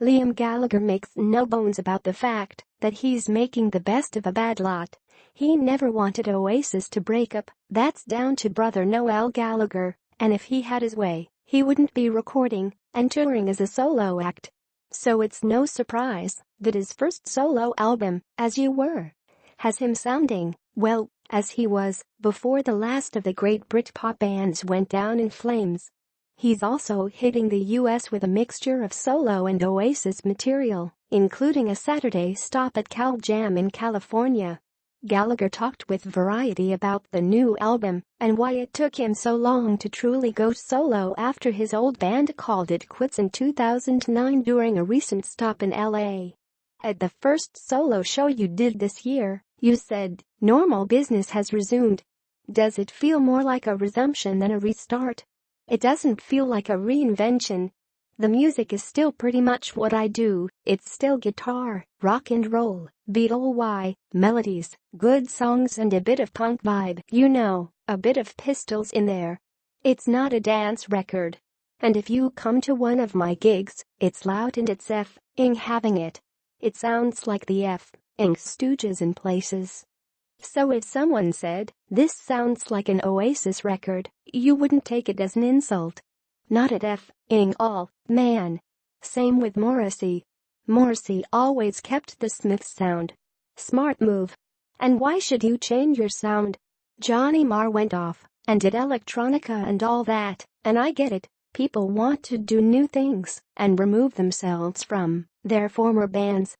Liam Gallagher makes no bones about the fact that he's making the best of a bad lot. He never wanted Oasis to break up, that's down to brother Noel Gallagher, and if he had his way, he wouldn't be recording and touring as a solo act. So it's no surprise that his first solo album, As You Were, has him sounding, well, as he was before the last of the great Brit-pop bands went down in flames. He's also hitting the US with a mixture of solo and Oasis material, including a Saturday stop at Cal Jam in California. Gallagher talked with Variety about the new album and why it took him so long to truly go solo after his old band called it quits in 2009 during a recent stop in LA. At the first solo show you did this year, you said, "Normal business has resumed." Does it feel more like a resumption than a restart? It doesn't feel like a reinvention. The music is still pretty much what I do, it's still guitar, rock and roll, Beatle-y, melodies, good songs and a bit of punk vibe, you know, a bit of Pistols in there. It's not a dance record. And if you come to one of my gigs, it's loud and it's F-ing having it. It sounds like the F-ing Stooges in places. So if someone said, "This sounds like an Oasis record," you wouldn't take it as an insult. Not at F-ing all, man. Same with Morrissey. Morrissey always kept the Smiths sound. Smart move. And why should you change your sound? Johnny Marr went off and did electronica and all that, and I get it. People want to do new things and remove themselves from their former bands.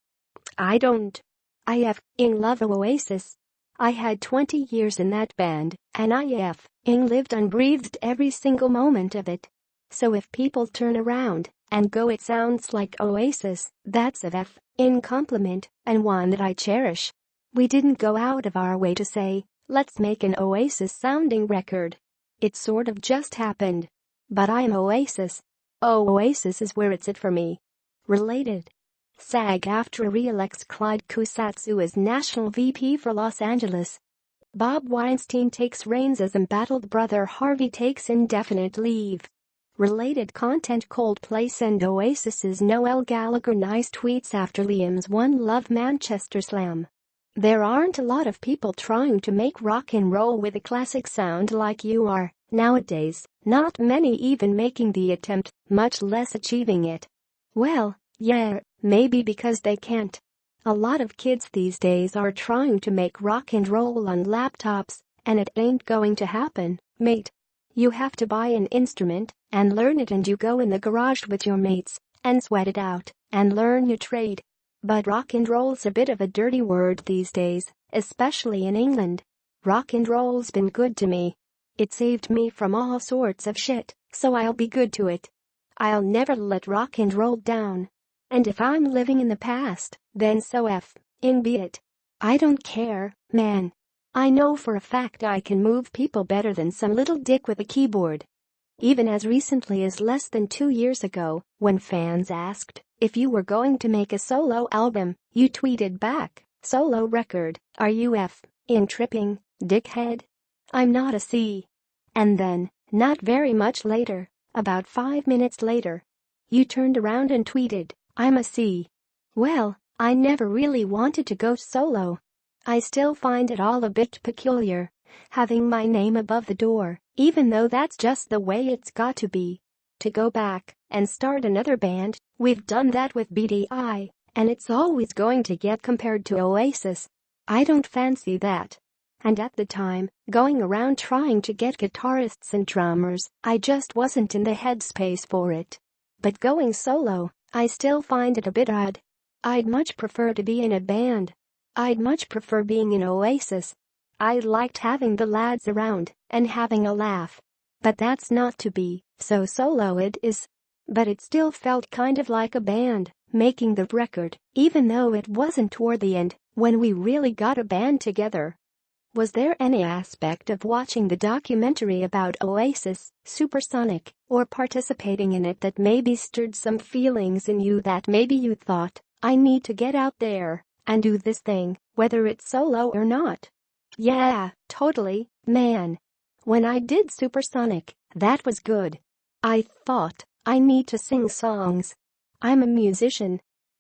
I don't. I f-ing love Oasis. I had 20 years in that band, and I f-ing lived and breathed every single moment of it. So if people turn around and go, "It sounds like Oasis," that's a f-ing compliment, and one that I cherish. We didn't go out of our way to say, "Let's make an Oasis-sounding record." It sort of just happened. But I'm Oasis. Oasis is where it's at for me. Related. SAG-AFTRA re-elects Clyde Kusatsu as National VP for Los Angeles. Bob Weinstein takes reins as embattled brother Harvey takes indefinite leave. Related content: Coldplay send Oasis's Noel Gallagher nice tweets after Liam's One Love Manchester Slam. There aren't a lot of people trying to make rock and roll with a classic sound like you are nowadays, not many even making the attempt, much less achieving it. Well, yeah, maybe because they can't. A lot of kids these days are trying to make rock and roll on laptops, and it ain't going to happen, mate. You have to buy an instrument and learn it, and you go in the garage with your mates and sweat it out and learn your trade. But rock and roll's a bit of a dirty word these days, especially in England. Rock and roll's been good to me. It saved me from all sorts of shit, so I'll be good to it. I'll never let rock and roll down. And if I'm living in the past, then so f-ing be it. I don't care, man. I know for a fact I can move people better than some little dick with a keyboard. Even as recently as less than 2 years ago, when fans asked if you were going to make a solo album, you tweeted back, "Solo record, are you f-ing tripping, dickhead? I'm not a C." And then, not very much later, about 5 minutes later, you turned around and tweeted, "I'm a C." Well, I never really wanted to go solo. I still find it all a bit peculiar, having my name above the door, even though that's just the way it's got to be. To go back and start another band, we've done that with BDI, and it's always going to get compared to Oasis. I don't fancy that. And at the time, going around trying to get guitarists and drummers, I just wasn't in the headspace for it. But going solo, I still find it a bit odd. I'd much prefer to be in a band. I'd much prefer being in Oasis. I liked having the lads around and having a laugh. But that's not to be, so solo it is. But it still felt kind of like a band, making the record, even though it wasn't toward the end, when we really got a band together. Was there any aspect of watching the documentary about Oasis, Supersonic, or participating in it that maybe stirred some feelings in you that maybe you thought, "I need to get out there and do this thing, whether it's solo or not"? Yeah, totally, man. When I did Supersonic, that was good. I thought, I need to sing songs. I'm a musician.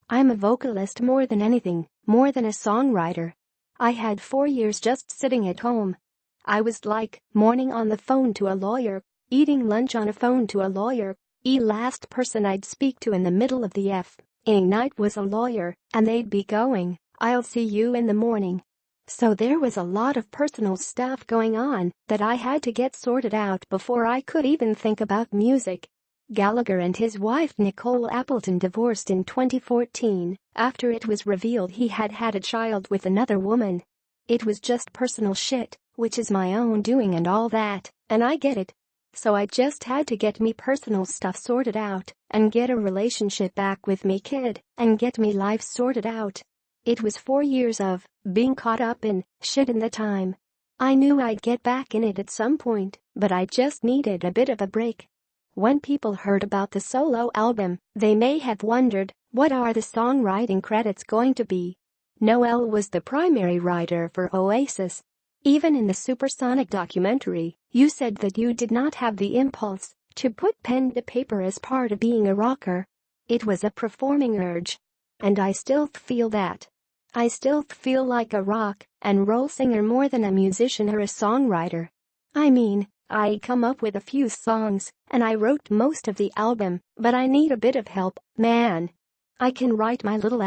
I'm a vocalist more than anything, more than a songwriter. I had 4 years just sitting at home. I was like, morning on the phone to a lawyer, eating lunch on a phone to a lawyer. Last person I'd speak to in the middle of the f***ing night was a lawyer, and they'd be going, "I'll see you in the morning." So there was a lot of personal stuff going on that I had to get sorted out before I could even think about music. Gallagher and his wife Nicole Appleton divorced in 2014 after it was revealed he had had a child with another woman. It was just personal shit, which is my own doing and all that, and I get it. So I just had to get me personal stuff sorted out and get a relationship back with me kid and get me life sorted out. It was 4 years of being caught up in shit in the time. I knew I'd get back in it at some point, but I just needed a bit of a break. When people heard about the solo album, they may have wondered, what are the songwriting credits going to be? Noel was the primary writer for Oasis. Even in the Supersonic documentary, you said that you did not have the impulse to put pen to paper as part of being a rocker. It was a performing urge. And I still feel that. I still feel like a rock and roll singer more than a musician or a songwriter. I mean, I come up with a few songs, and I wrote most of the album, but I need a bit of help, man. I can write my little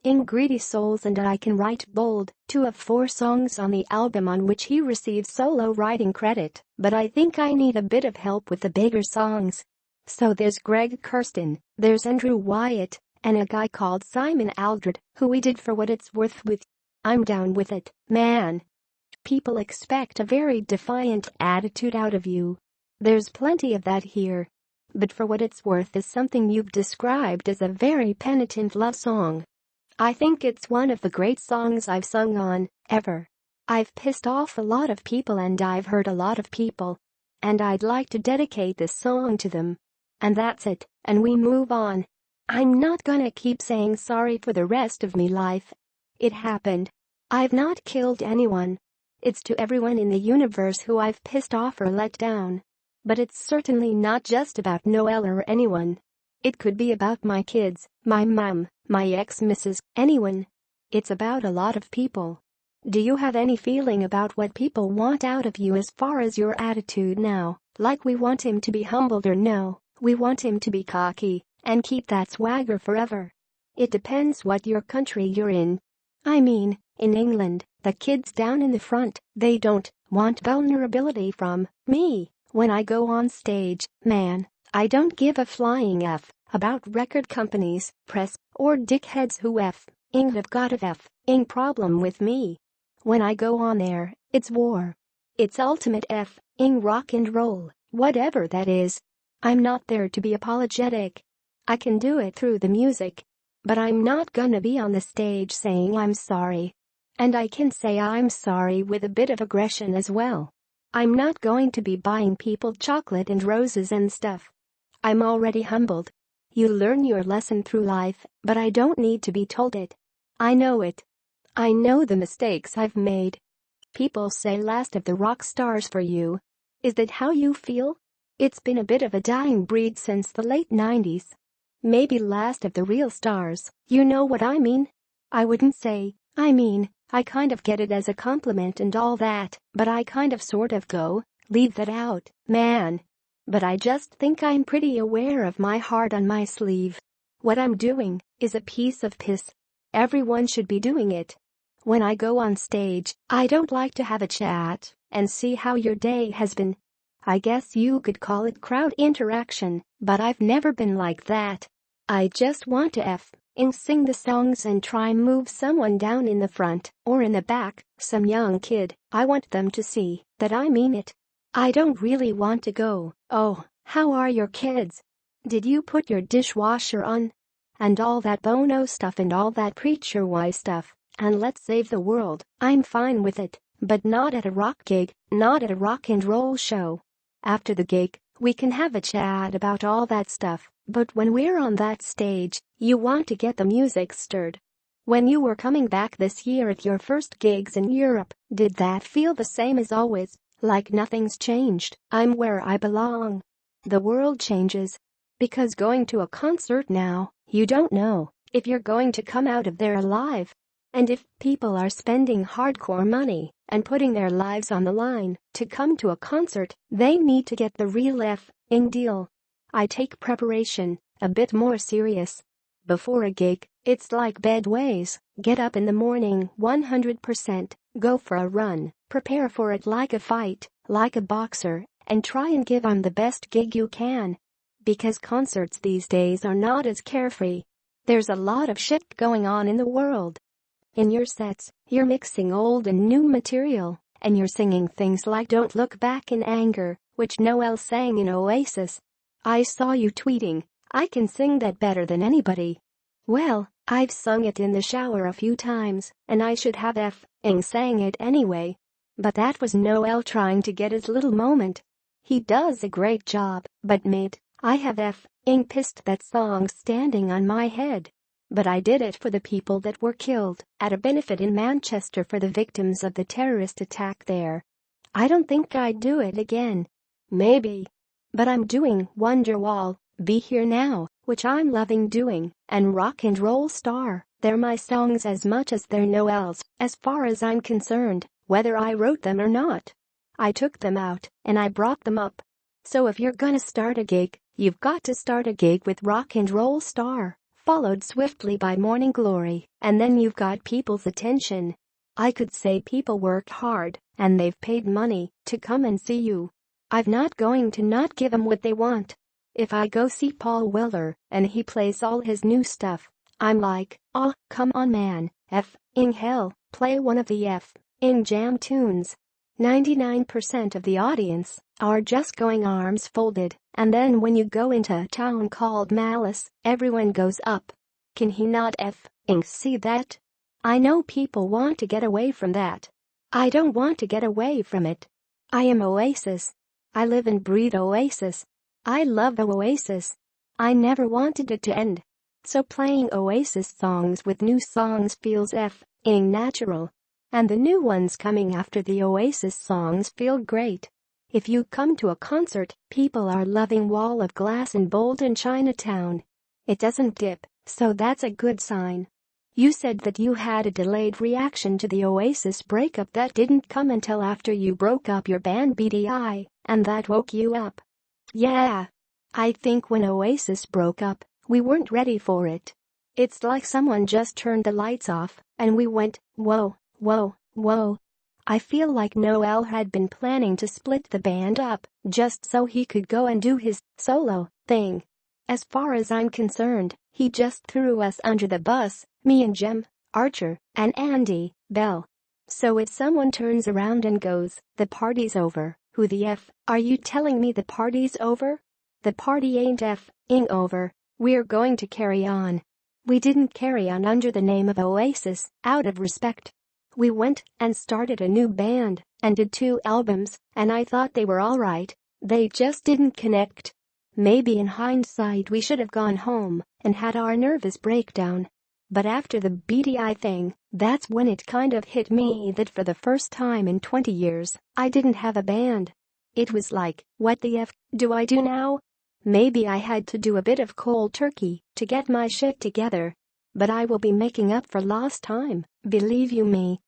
in Greedy Souls and I can write Bold, 2 of 4 songs on the album on which he received solo writing credit, but I think I need a bit of help with the bigger songs. So there's Greg Kurstin, there's Andrew Wyatt, and a guy called Simon Aldred, who we did For What It's Worth with. I'm down with it, man. People expect a very defiant attitude out of you. There's plenty of that here. But For What It's Worth is something you've described as a very penitent love song. I think it's one of the great songs I've sung on, ever. I've pissed off a lot of people and I've hurt a lot of people. And I'd like to dedicate this song to them. And that's it, and we move on. I'm not gonna keep saying sorry for the rest of me life. It happened. I've not killed anyone. It's to everyone in the universe who I've pissed off or let down. But it's certainly not just about Noel or anyone. It could be about my kids, my mom, my ex-missus, anyone. It's about a lot of people. Do you have any feeling about what people want out of you as far as your attitude now? Like we want him to be humbled or no, we want him to be cocky and keep that swagger forever? It depends what your country you're in. I mean, in England, the kids down in the front, they don't want vulnerability from me when I go on stage, man. I don't give a flying F about record companies, press, or dickheads who f***ing have got a f***ing problem with me. When I go on there, it's war. It's ultimate f***ing rock and roll, whatever that is. I'm not there to be apologetic. I can do it through the music. But I'm not gonna be on the stage saying I'm sorry. And I can say I'm sorry with a bit of aggression as well. I'm not going to be buying people chocolate and roses and stuff. I'm already humbled. You learn your lesson through life, but I don't need to be told it. I know it. I know the mistakes I've made. People say last of the rock stars for you. Is that how you feel? It's been a bit of a dying breed since the late 90s. Maybe last of the real stars, you know what I mean? I wouldn't say, I mean, I kind of get it as a compliment and all that, but I kind of sort of go, leave that out, man. But I just think I'm pretty aware of my heart on my sleeve. What I'm doing is a piece of piss. Everyone should be doing it. When I go on stage, I don't like to have a chat and see how your day has been. I guess you could call it crowd interaction, but I've never been like that. I just want to f***ing sing the songs and try move someone down in the front or in the back, some young kid. I want them to see that I mean it. I don't really want to go, "Oh, how are your kids? Did you put your dishwasher on?" And all that Bono stuff and all that Preacher Wise stuff, and let's save the world. I'm fine with it, but not at a rock gig, not at a rock and roll show. After the gig, we can have a chat about all that stuff, but when we're on that stage, you want to get the music stirred. When you were coming back this year at your first gigs in Europe, did that feel the same as always? Like nothing's changed, I'm where I belong. The world changes. Because going to a concert now, you don't know if you're going to come out of there alive. And if people are spending hardcore money and putting their lives on the line to come to a concert, they need to get the real f***ing deal. I take preparation a bit more serious. Before a gig, it's like bedways. Get up in the morning 100%, go for a run, prepare for it like a fight, like a boxer, and try and give 'em the best gig you can. Because concerts these days are not as carefree. There's a lot of shit going on in the world. In your sets, you're mixing old and new material, and you're singing things like Don't Look Back in Anger, which Noel sang in Oasis. I saw you tweeting, "I can sing that better than anybody." Well, I've sung it in the shower a few times, and I should have f***ing sang it anyway. But that was Noel trying to get his little moment. He does a great job, but mate, I have f***ing pissed that song standing on my head. But I did it for the people that were killed at a benefit in Manchester for the victims of the terrorist attack there. I don't think I'd do it again. Maybe. But I'm doing Wonderwall, Be Here Now, which I'm loving doing, and Rock and Roll Star. They're my songs as much as they're Noel's, as far as I'm concerned, whether I wrote them or not. I took them out, and I brought them up. So if you're gonna start a gig, you've got to start a gig with Rock and Roll Star, followed swiftly by Morning Glory, and then you've got people's attention. I could say people work hard, and they've paid money to come and see you. I'm not going to not give them what they want. If I go see Paul Weller, and he plays all his new stuff, I'm like, "Oh, come on man, f***ing hell, play one of the f***ing jam tunes." 99% of the audience are just going arms folded, and then when you go into a town called Malice, everyone goes up. Can he not f***ing see that? I know people want to get away from that. I don't want to get away from it. I am Oasis. I live and breathe Oasis. I love Oasis. I never wanted it to end. So playing Oasis songs with new songs feels f***ing natural. And the new ones coming after the Oasis songs feel great. If you come to a concert, people are loving Wall of Glass in Bolton, Chinatown. It doesn't dip, so that's a good sign. You said that you had a delayed reaction to the Oasis breakup that didn't come until after you broke up your band BDI, and that woke you up. Yeah. I think when Oasis broke up, we weren't ready for it. It's like someone just turned the lights off, and we went, whoa. Whoa, whoa. I feel like Noel had been planning to split the band up just so he could go and do his solo thing. As far as I'm concerned, he just threw us under the bus, me and Jem, Archer, and Andy Bell. So if someone turns around and goes, "The party's over," who the f are you telling me the party's over? The party ain't f***ing over. We're going to carry on. We didn't carry on under the name of Oasis, out of respect. We went and started a new band and did 2 albums, and I thought they were alright. They just didn't connect. Maybe in hindsight we should have gone home and had our nervous breakdown. But after the BDI thing, that's when it kind of hit me that for the first time in 20 years, I didn't have a band. It was like, what the f do I do now? Maybe I had to do a bit of cold turkey to get my shit together. But I will be making up for lost time, believe you me.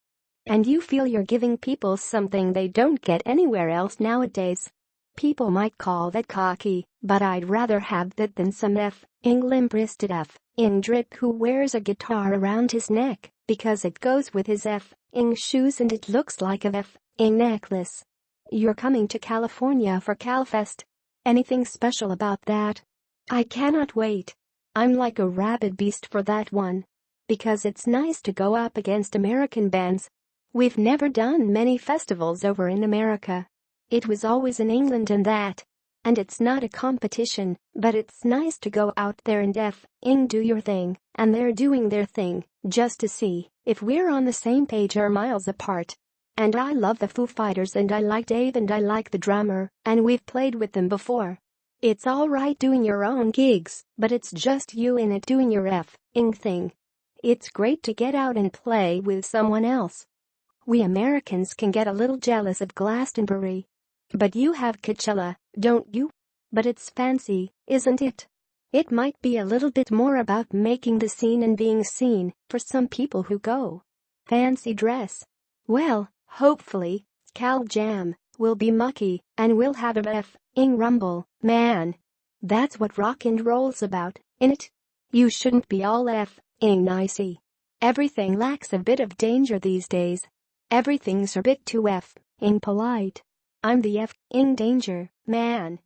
And you feel you're giving people something they don't get anywhere else nowadays. People might call that cocky, but I'd rather have that than some f***ing limp-wristed f***ing drip who wears a guitar around his neck because it goes with his f***ing shoes and it looks like a f***ing necklace. You're coming to California for CalFest. Anything special about that? I cannot wait. I'm like a rabid beast for that one. Because it's nice to go up against American bands. We've never done many festivals over in America. It was always in England and that. And it's not a competition, but it's nice to go out there and f***ing do your thing, and they're doing their thing, just to see if we're on the same page or miles apart. And I love the Foo Fighters and I like Dave and I like the drummer, and we've played with them before. It's alright doing your own gigs, but it's just you in it doing your f***ing thing. It's great to get out and play with someone else. We Americans can get a little jealous of Glastonbury. But you have Coachella, don't you? But it's fancy, isn't it? It might be a little bit more about making the scene and being seen for some people who go fancy dress. Well, hopefully, Cal Jam will be mucky and we'll have a f***ing rumble, man. That's what rock and roll's about, innit? You shouldn't be all f***ing nicey. Everything lacks a bit of danger these days. Everything's a bit too f***ing polite. I'm the f***ing danger, man.